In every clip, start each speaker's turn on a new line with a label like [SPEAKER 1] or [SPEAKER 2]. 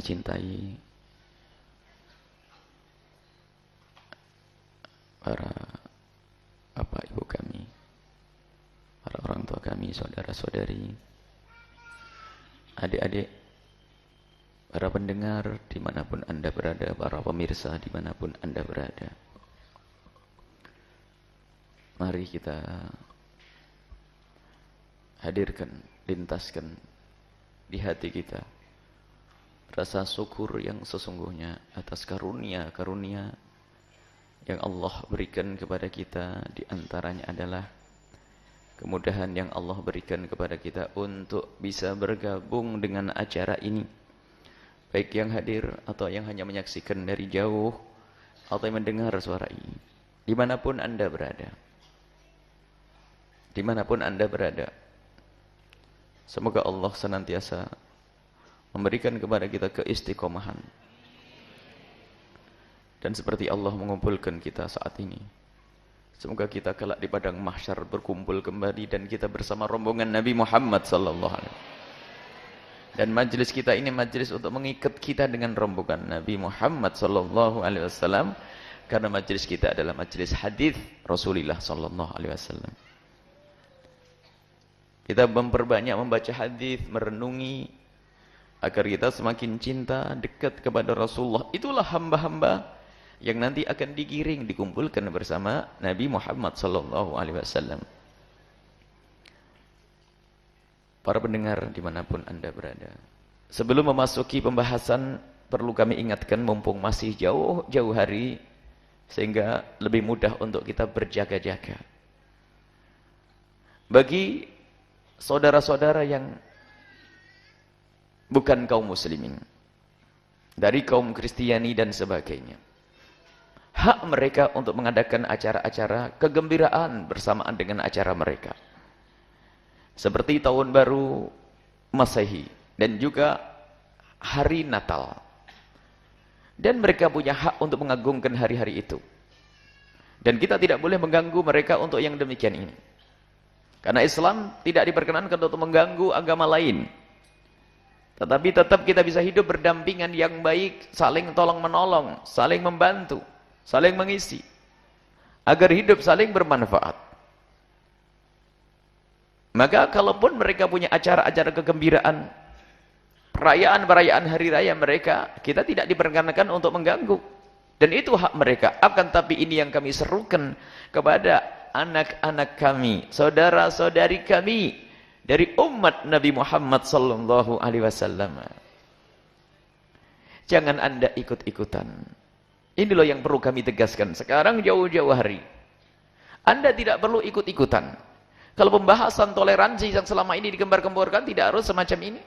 [SPEAKER 1] cintai, para bapak ibu kami, para orang tua kami, saudara-saudari, adik-adik, para pendengar dimanapun Anda berada, para pemirsa dimanapun Anda berada. Mari kita hadirkan, lintaskan di hati kita rasa syukur yang sesungguhnya atas karunia-karunia yang Allah berikan kepada kita. Di antaranya adalah kemudahan yang Allah berikan kepada kita untuk bisa bergabung dengan acara ini, baik yang hadir atau yang hanya menyaksikan dari jauh atau yang mendengar suara ini, dimanapun Anda berada. Dimanapun Anda berada, semoga Allah senantiasa memberikan kepada kita keistiqomahan. Dan seperti Allah mengumpulkan kita saat ini, semoga kita kelak di padang mahsyar berkumpul kembali dan kita bersama rombongan Nabi Muhammad sallallahu alaihi wasallam. Dan majlis kita ini majlis untuk mengikat kita dengan rombongan Nabi Muhammad sallallahu alaihi wasallam, karena majlis kita adalah majlis hadis Rasulullah sallallahu alaihi wasallam. Kita memperbanyak membaca hadis, merenungi agar kita semakin cinta, dekat kepada Rasulullah. Itulah hamba-hamba yang nanti akan digiring, dikumpulkan bersama Nabi Muhammad sallallahu alaihi wasallam. Para pendengar dimanapun Anda berada, sebelum memasuki pembahasan, perlu kami ingatkan mumpung masih jauh-jauh hari, sehingga lebih mudah untuk kita berjaga-jaga. Bagi saudara-saudara yang bukan kaum muslimin, dari kaum Kristiani dan sebagainya, hak mereka untuk mengadakan acara-acara kegembiraan bersamaan dengan acara mereka, seperti tahun baru Masehi dan juga hari Natal. Dan mereka punya hak untuk mengagungkan hari-hari itu, dan kita tidak boleh mengganggu mereka untuk yang demikian ini, karena Islam tidak diperkenankan untuk mengganggu agama lain. Tetapi tetap kita bisa hidup berdampingan yang baik, saling tolong menolong, saling membantu, saling mengisi, agar hidup saling bermanfaat. Maka kalaupun mereka punya acara-acara kegembiraan, perayaan-perayaan hari raya mereka, kita tidak diperkenankan untuk mengganggu. Dan itu hak mereka. Akan tapi ini yang kami serukan kepada anak-anak kami, saudara-saudari kami dari umat Nabi Muhammad sallallahu alaihi wasallam. Jangan Anda ikut-ikutan. Ini loh yang perlu kami tegaskan sekarang jauh-jauh hari. Anda tidak perlu ikut-ikutan. Kalau pembahasan toleransi yang selama ini digembar-gemborkan, tidak harus semacam ini.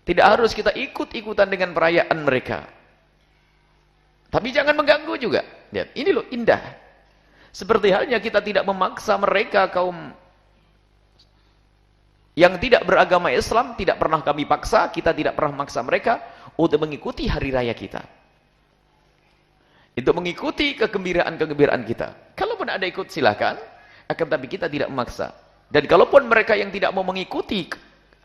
[SPEAKER 1] Tidak harus kita ikut-ikutan dengan perayaan mereka. Tapi jangan mengganggu juga. Lihat, ini loh indah. Seperti halnya kita tidak memaksa mereka kaum yang tidak beragama Islam, tidak pernah kami paksa, kita tidak pernah memaksa mereka untuk mengikuti hari raya kita, untuk mengikuti kegembiraan-kegembiraan kita. Kalaupun ada ikut silakan, akan tapi kita tidak memaksa. Dan kalaupun mereka yang tidak mau mengikuti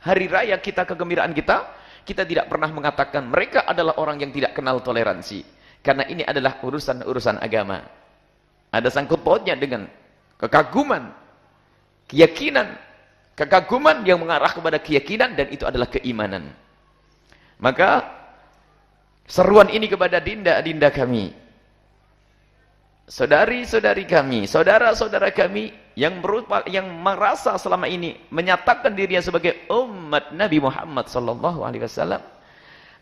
[SPEAKER 1] hari raya kita, kegembiraan kita, kita tidak pernah mengatakan mereka adalah orang yang tidak kenal toleransi, karena ini adalah urusan-urusan agama. Ada sangkut pautnya dengan kekaguman, keyakinan, kekaguman yang mengarah kepada keyakinan, dan itu adalah keimanan. Maka seruan ini kepada dinda-dinda kami, saudari-saudari kami, saudara-saudara kami yang merasa selama ini menyatakan dirinya sebagai umat Nabi Muhammad sallallahu alaihi wasallam,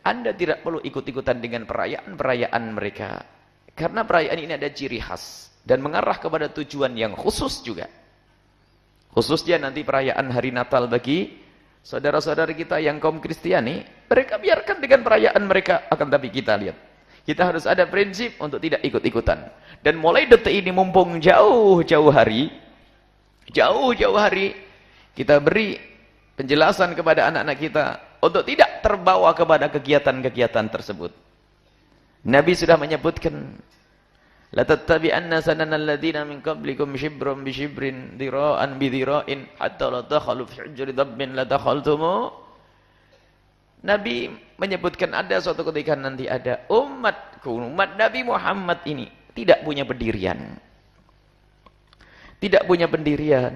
[SPEAKER 1] Anda tidak perlu ikut-ikutan dengan perayaan-perayaan mereka, karena perayaan ini ada ciri khas dan mengarah kepada tujuan yang khusus juga. Khususnya nanti perayaan hari Natal bagi saudara-saudara kita yang kaum Kristiani, mereka biarkan dengan perayaan mereka. Akan tapi kita lihat, kita harus ada prinsip untuk tidak ikut-ikutan. Dan mulai detik ini mumpung jauh-jauh hari, kita beri penjelasan kepada anak-anak kita untuk tidak terbawa kepada kegiatan-kegiatan tersebut. Nabi sudah menyebutkan, la tattabi'anna sanana alladziina min qablikum shibran bi shibrin dhira'an bi dhira'in hatta la takhalu fi hujri dabbin la dakhaltumu. Nabi menyebutkan ada suatu ketika nanti ada umatku, umat Nabi Muhammad ini tidak punya pendirian. Tidak punya pendirian.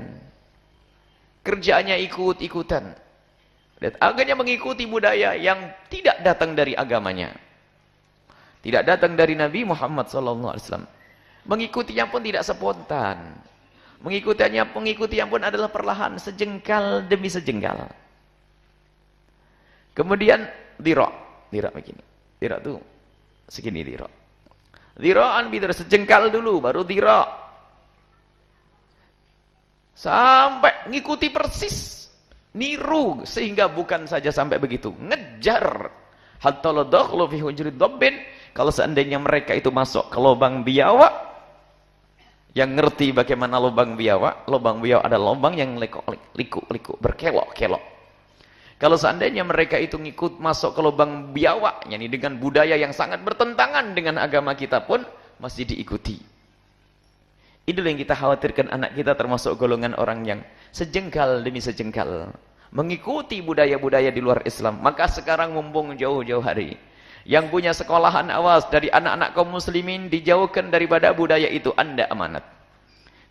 [SPEAKER 1] Kerjaannya ikut-ikutan. Dan akhirnya mengikuti budaya yang tidak datang dari agamanya. Tidak datang dari Nabi Muhammad SAW. Mengikutinya pun tidak spontan. Mengikutinya pun adalah perlahan, sejengkal demi sejengkal. Kemudian dirok begini. Dirok tuh segini dirok. Dirokan biar sejengkal dulu baru dirok. Sampai ngikuti persis, niru sehingga bukan saja sampai begitu, ngejar. Hatta la dakhlu fi hujri dabbin, kalau seandainya mereka itu masuk ke lubang biawak, yang ngerti bagaimana lubang biawak adalah lubang yang liku, berkelok-kelok. Kalau seandainya mereka itu ngikut masuk ke lubang biawak, yakni dengan budaya yang sangat bertentangan dengan agama kita pun masih diikuti. Inilah yang kita khawatirkan, anak kita termasuk golongan orang yang sejengkal demi sejengkal mengikuti budaya-budaya di luar Islam. Maka sekarang mumpung jauh-jauh hari, yang punya sekolahan, awas, dari anak-anak kaum muslimin dijauhkan daripada budaya itu, Anda amanat.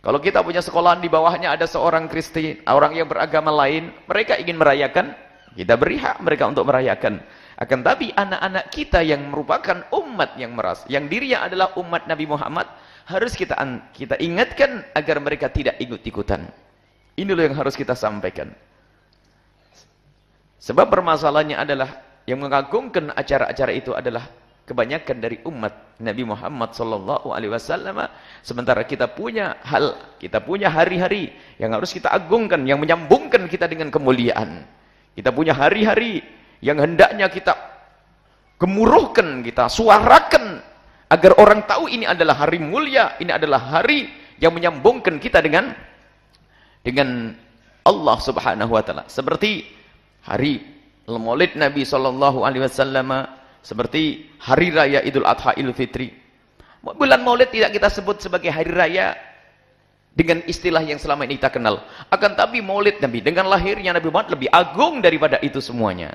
[SPEAKER 1] Kalau kita punya sekolahan di bawahnya ada seorang Kristen, orang yang beragama lain, mereka ingin merayakan, kita beri hak mereka untuk merayakan. Akan tapi anak-anak kita yang merupakan umat yang dirinya adalah umat Nabi Muhammad, harus kita ingatkan agar mereka tidak ikut-ikutan. Inilah yang harus kita sampaikan. Sebab permasalahannya adalah yang mengagungkan acara-acara itu adalah kebanyakan dari umat Nabi Muhammad SAW. Sementara kita punya hari-hari yang harus kita agungkan, yang menyambungkan kita dengan kemuliaan. Kita punya hari-hari yang hendaknya kita gemuruhkan, kita suarakan agar orang tahu ini adalah hari mulia, ini adalah hari yang menyambungkan kita dengan Allah Subhanahu wa taala. Seperti hari Maulid Nabi SAW, seperti hari raya Idul Adha, Idul Fitri. Bulan Maulid tidak kita sebut sebagai hari raya dengan istilah yang selama ini kita kenal. Akan tapi Maulid Nabi dengan lahirnya Nabi Muhammad lebih agung daripada itu semuanya.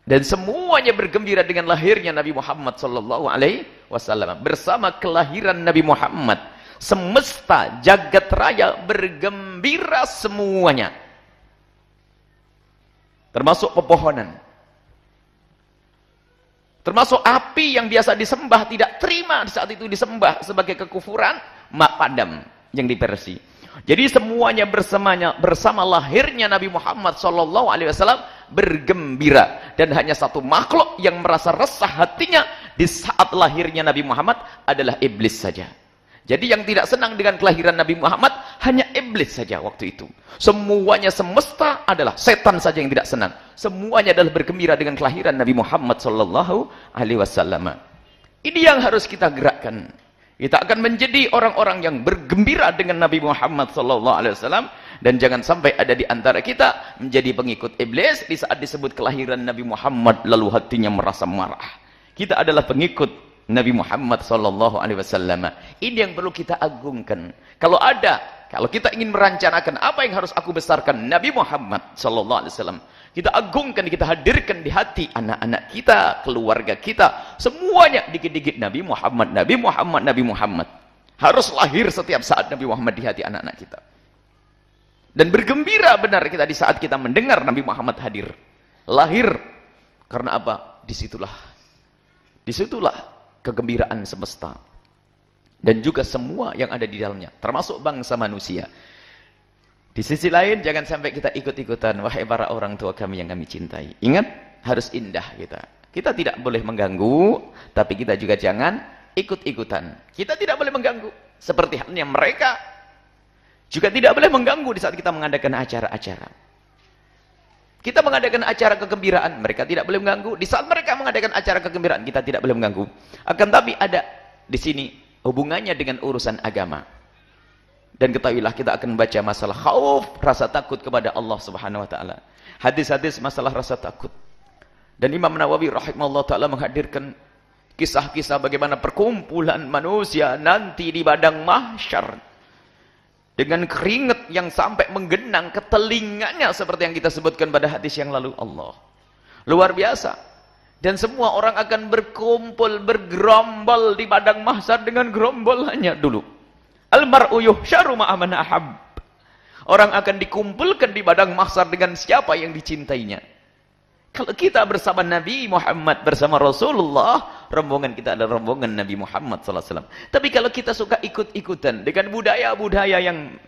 [SPEAKER 1] Dan semuanya bergembira dengan lahirnya Nabi Muhammad SAW. Bersama kelahiran Nabi Muhammad, semesta jagat raya bergembira semuanya. Termasuk pepohonan. Termasuk api yang biasa disembah tidak terima di saat itu disembah sebagai kekufuran, mak padam yang di Persia. Jadi semuanya bersama lahirnya Nabi Muhammad SAW bergembira, dan hanya satu makhluk yang merasa resah hatinya di saat lahirnya Nabi Muhammad adalah iblis saja. Jadi yang tidak senang dengan kelahiran Nabi Muhammad hanya iblis saja waktu itu. Semuanya semesta adalah setan saja yang tidak senang. Semuanya adalah bergembira dengan kelahiran Nabi Muhammad SAW. Ini yang harus kita gerakkan. Kita akan menjadi orang-orang yang bergembira dengan Nabi Muhammad SAW, dan jangan sampai ada di antara kita menjadi pengikut iblis di saat disebut kelahiran Nabi Muhammad lalu hatinya merasa marah. Kita adalah pengikut Nabi Muhammad SAW. Ini yang perlu kita agungkan. Kalau kita ingin merancangkan apa yang harus aku besarkan Nabi Muhammad SAW, kita agungkan, kita hadirkan di hati anak-anak kita, keluarga kita, semuanya dikit-dikit Nabi Muhammad, Nabi Muhammad, Nabi Muhammad. Harus lahir setiap saat Nabi Muhammad di hati anak-anak kita. Dan bergembira benar kita di saat kita mendengar Nabi Muhammad hadir. Lahir. Karena apa? Disitulah kegembiraan semesta. Dan juga semua yang ada di dalamnya, termasuk bangsa manusia. Di sisi lain, jangan sampai kita ikut-ikutan. Wahai para orang tua kami yang kami cintai, ingat, harus indah kita. Kita tidak boleh mengganggu, tapi kita juga jangan ikut-ikutan. Kita tidak boleh mengganggu. Seperti halnya mereka juga tidak boleh mengganggu di saat kita mengadakan acara-acara. Kita mengadakan acara kegembiraan, mereka tidak boleh mengganggu. Di saat mereka mengadakan acara kegembiraan, kita tidak boleh mengganggu. Akan tapi ada di sini hubungannya dengan urusan agama. Dan ketahuilah, kita akan membaca masalah khauf, rasa takut kepada Allah Subhanahu wa taala. Hadis-hadis masalah rasa takut. Dan Imam Nawawi rahimahullah taala menghadirkan kisah-kisah bagaimana perkumpulan manusia nanti di padang mahsyar. dengan keringat yang sampai menggenang ke telinganya seperti yang kita sebutkan pada hadis yang lalu. Allah, luar biasa. Dan semua orang akan berkumpul, bergerombol di padang mahsyar dengan gerombolannya dulu. Al-mar'u yuhsyaru ma'a man ahab. Orang akan dikumpulkan di padang mahsyar dengan siapa yang dicintainya. Kalau kita bersama Nabi Muhammad, bersama Rasulullah, rombongan kita adalah rombongan Nabi Muhammad SAW. Tapi kalau kita suka ikut-ikutan dengan budaya-budaya yang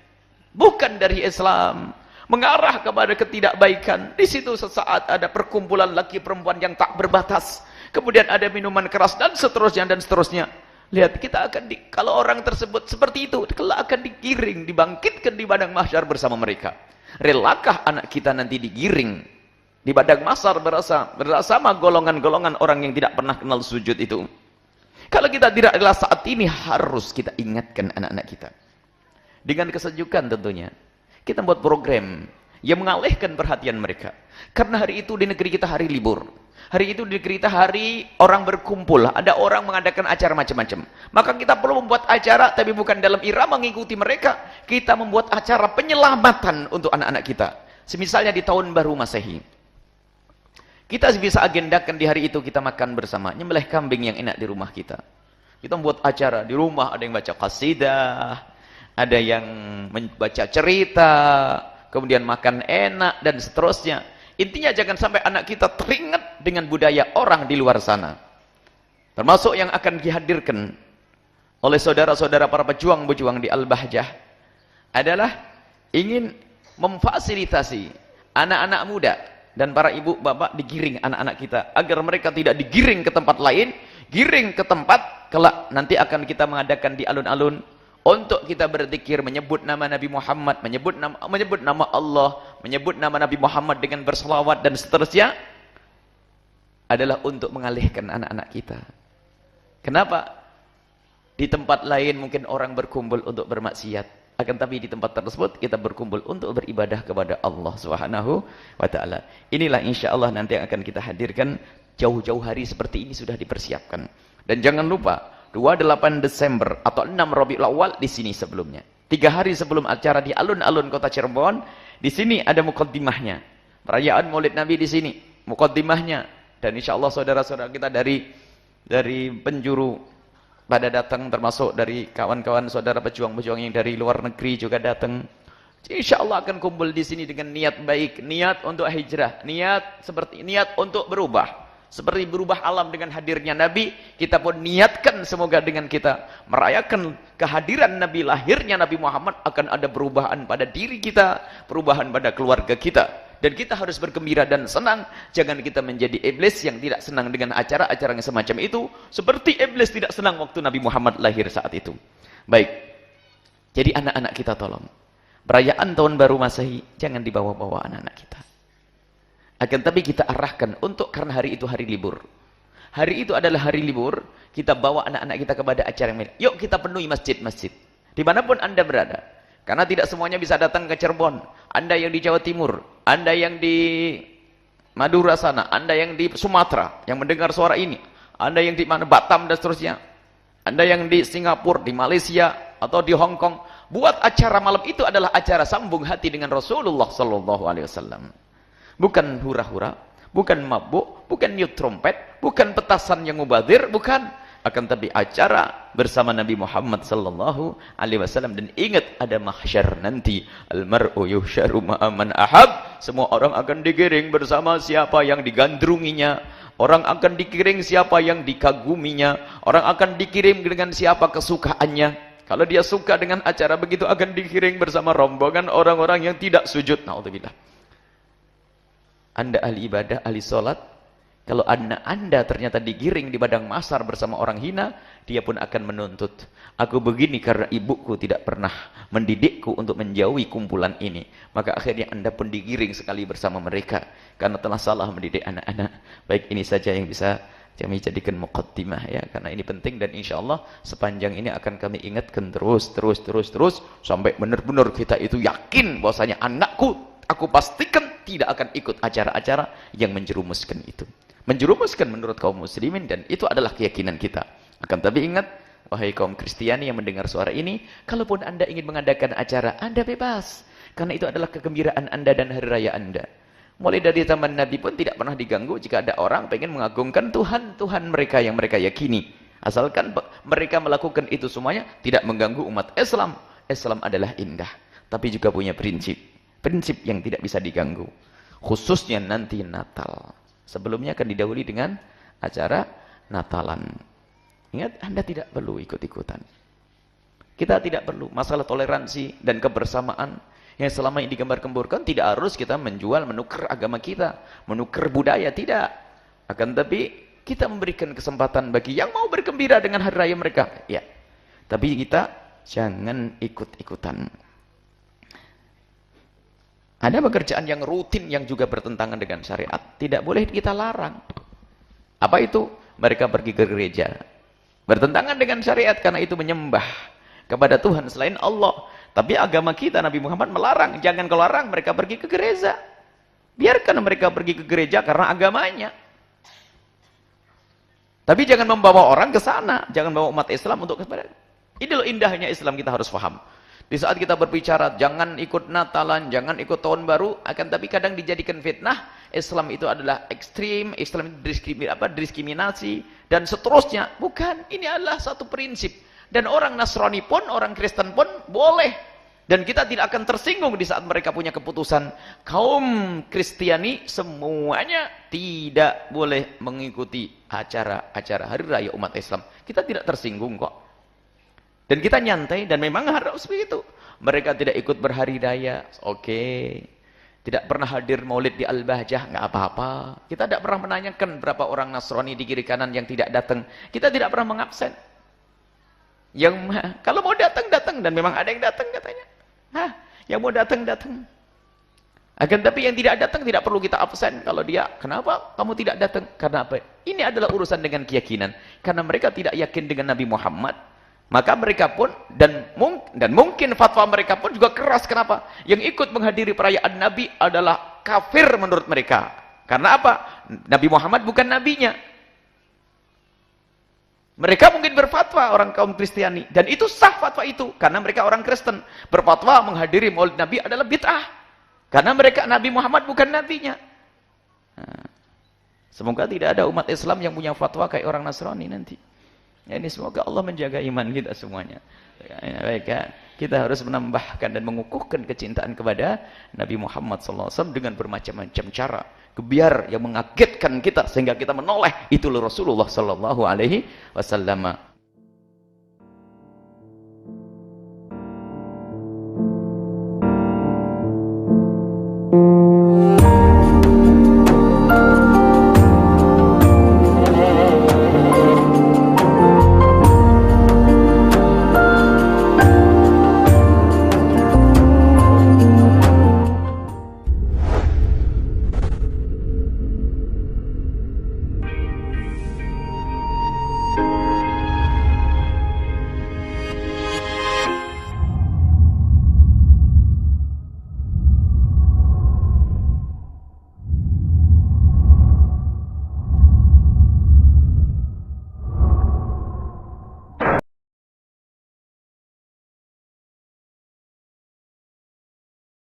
[SPEAKER 1] bukan dari Islam, mengarah kepada ketidakbaikan, di situ sesaat ada perkumpulan laki perempuan yang tak berbatas, kemudian ada minuman keras dan seterusnya dan seterusnya. Lihat, kita akan kalau orang tersebut seperti itu, kelak akan digiring, dibangkitkan di padang mahsyar bersama mereka. Relakah anak kita nanti digiring di padang mahsyar bersama golongan-golongan orang yang tidak pernah kenal sujud itu? Kalau kita tidak rela saat ini, harus kita ingatkan anak-anak kita. Dengan kesejukan tentunya. Kita buat program yang mengalihkan perhatian mereka. Karena hari itu di negeri kita hari libur. Hari itu di negeri kita hari orang berkumpul. Ada orang mengadakan acara macam-macam. Maka kita perlu membuat acara, tapi bukan dalam irama mengikuti mereka. Kita membuat acara penyelamatan untuk anak-anak kita. Semisalnya di tahun baru Masehi. Kita bisa agendakan di hari itu kita makan bersama, nyembelih kambing yang enak di rumah kita. Kita membuat acara di rumah, ada yang baca qasidah, ada yang membaca cerita, kemudian makan enak dan seterusnya. Intinya jangan sampai anak kita teringat dengan budaya orang di luar sana. Termasuk yang akan dihadirkan oleh saudara-saudara para pejuang-pejuang di Al-Bahjah adalah ingin memfasilitasi anak-anak muda dan para ibu bapak digiring anak-anak kita agar mereka tidak digiring ke tempat lain, giring ke tempat kelak nanti akan kita mengadakan di alun-alun untuk kita berzikir, menyebut nama Nabi Muhammad, menyebut nama Allah, menyebut nama Nabi Muhammad dengan berselawat dan seterusnya, adalah untuk mengalihkan anak-anak kita. Kenapa? Di tempat lain mungkin orang berkumpul untuk bermaksiat. Akan tapi di tempat tersebut kita berkumpul untuk beribadah kepada Allah Subhanahu wa taala. Inilah insyaallah nanti yang akan kita hadirkan, jauh-jauh hari seperti ini sudah dipersiapkan. Dan jangan lupa 28 Desember atau 6 Rabiul Awal di sini sebelumnya. 3 hari sebelum acara di alun-alun kota Cirebon, di sini ada mukaddimahnya. Perayaan Maulid Nabi di sini, mukaddimahnya. Dan insyaallah saudara-saudara kita dari penjuru pada datang, termasuk dari kawan-kawan saudara pejuang-pejuang yang dari luar negeri juga datang. Insyaallah akan kumpul di sini dengan niat baik, niat untuk hijrah, niat untuk berubah. Seperti berubah alam dengan hadirnya Nabi, kita pun niatkan semoga dengan kita merayakan kehadiran Nabi, lahirnya Nabi Muhammad, akan ada perubahan pada diri kita, perubahan pada keluarga kita. Dan kita harus bergembira dan senang. Jangan kita menjadi iblis yang tidak senang dengan acara-acara yang semacam itu. Seperti iblis tidak senang waktu Nabi Muhammad lahir saat itu. Baik. Jadi anak-anak kita tolong. Perayaan tahun baru Masehi, jangan dibawa-bawa anak-anak kita. Akan tapi kita arahkan untuk, karena hari itu hari libur. Hari itu adalah hari libur, kita bawa anak-anak kita kepada acara yang lain. Yuk kita penuhi masjid-masjid. Dimanapun Anda berada. Karena tidak semuanya bisa datang ke Cirebon. Anda yang di Jawa Timur, Anda yang di Madura sana, Anda yang di Sumatera, yang mendengar suara ini, Anda yang di mana Batam dan seterusnya, Anda yang di Singapura, di Malaysia, atau di Hong Kong, buat acara malam itu adalah acara sambung hati dengan Rasulullah Sallallahu Alaihi Wasallam. Bukan hura-hura, bukan mabuk, bukan niup trompet, bukan petasan yang mubadir, bukan. Akan tapi acara bersama Nabi Muhammad Sallallahu Alaihi Wasallam. Dan ingat, ada mahsyar nanti. Al-mar'u yuhsyaru ma'a man ahab. Semua orang akan digiring bersama siapa yang digandrunginya. Orang akan dikiring siapa yang dikaguminya. Orang akan dikirim dengan siapa kesukaannya. Kalau dia suka dengan acara begitu, akan dikiring bersama rombongan orang-orang yang tidak sujud. Na'udzubillah. Anda ahli ibadah, ahli sholat. Kalau anak Anda ternyata digiring di padang mahsyar bersama orang hina, dia pun akan menuntut. Aku begini karena ibuku tidak pernah mendidikku untuk menjauhi kumpulan ini. Maka akhirnya Anda pun digiring sekali bersama mereka. Karena telah salah mendidik anak-anak. Baik, ini saja yang bisa kami jadikan muqaddimah ya. Karena ini penting dan insya Allah sepanjang ini akan kami ingatkan terus. Sampai benar-benar kita itu yakin bahwasanya anakku, aku pastikan tidak akan ikut acara-acara yang menjerumuskan itu. Menjerumuskan menurut kaum muslimin, dan itu adalah keyakinan kita. Akan tapi ingat, wahai kaum Kristiani yang mendengar suara ini, kalaupun Anda ingin mengadakan acara, Anda bebas. Karena itu adalah kegembiraan Anda dan hari raya Anda. Mulai dari zaman Nabi pun tidak pernah diganggu jika ada orang pengen mengagungkan Tuhan mereka yang mereka yakini. Asalkan mereka melakukan itu semuanya, tidak mengganggu umat Islam. Islam adalah indah, tapi juga punya prinsip. Prinsip yang tidak bisa diganggu. Khususnya nanti Natal. Sebelumnya akan didahului dengan acara Natalan. Ingat, Anda tidak perlu ikut-ikutan. Kita tidak perlu. Masalah toleransi dan kebersamaan yang selama ini digambar-gemburkan, tidak harus kita menjual, menukar agama kita, menukar budaya, tidak. Akan tapi kita memberikan kesempatan bagi yang mau bergembira dengan hari raya mereka. Ya. Tapi kita jangan ikut-ikutan. Ada pekerjaan yang rutin yang juga bertentangan dengan syariat, tidak boleh kita larang. Apa itu? Mereka pergi ke gereja. Bertentangan dengan syariat karena itu menyembah kepada Tuhan selain Allah. Tapi agama kita, Nabi Muhammad melarang. Jangan kalau larang mereka pergi ke gereja. Biarkan mereka pergi ke gereja karena agamanya. Tapi jangan membawa orang ke sana. Jangan bawa umat Islam untuk kepada. Ini loh indahnya Islam, kita harus paham. Di saat kita berbicara, jangan ikut Natalan, jangan ikut Tahun Baru. Akan tapi kadang dijadikan fitnah. Islam itu adalah ekstrim, Islam diskriminasi, dan seterusnya. Bukan, ini adalah satu prinsip. Dan orang Nasrani pun, orang Kristen pun boleh. Dan kita tidak akan tersinggung di saat mereka punya keputusan. Kaum Kristiani semuanya tidak boleh mengikuti acara-acara hari raya umat Islam. Kita tidak tersinggung kok. Dan kita nyantai dan memang harus begitu. Mereka tidak ikut berhari raya, oke. Tidak pernah hadir maulid di Al-Bahjah, nggak apa-apa. Kita tidak pernah menanyakan berapa orang Nasrani di kiri kanan yang tidak datang. Kita tidak pernah mengabsen. Yang kalau mau datang dan memang ada yang datang katanya. Yang mau datang. Akan tapi yang tidak datang tidak perlu kita absen. Kalau dia, kenapa kamu tidak datang? Karena apa? Ini adalah urusan dengan keyakinan. Karena mereka tidak yakin dengan Nabi Muhammad, maka mereka pun dan mungkin fatwa mereka pun juga keras. Kenapa? Yang ikut menghadiri perayaan Nabi adalah kafir menurut mereka. Karena apa? Nabi Muhammad bukan nabinya. Mereka mungkin berfatwa orang kaum Kristiani, dan itu sah fatwa itu karena mereka orang Kristen. Berfatwa menghadiri Maulid Nabi adalah bid'ah karena mereka Nabi Muhammad bukan nabinya. Semoga tidak ada umat Islam yang punya fatwa kayak orang Nasrani nanti. Ya, ini semoga Allah menjaga iman kita semuanya. Baik, kita harus menambahkan dan mengukuhkan kecintaan kepada Nabi Muhammad SAW dengan bermacam-macam cara. Biar yang mengagetkan kita sehingga kita menoleh itu Rasulullah SAW.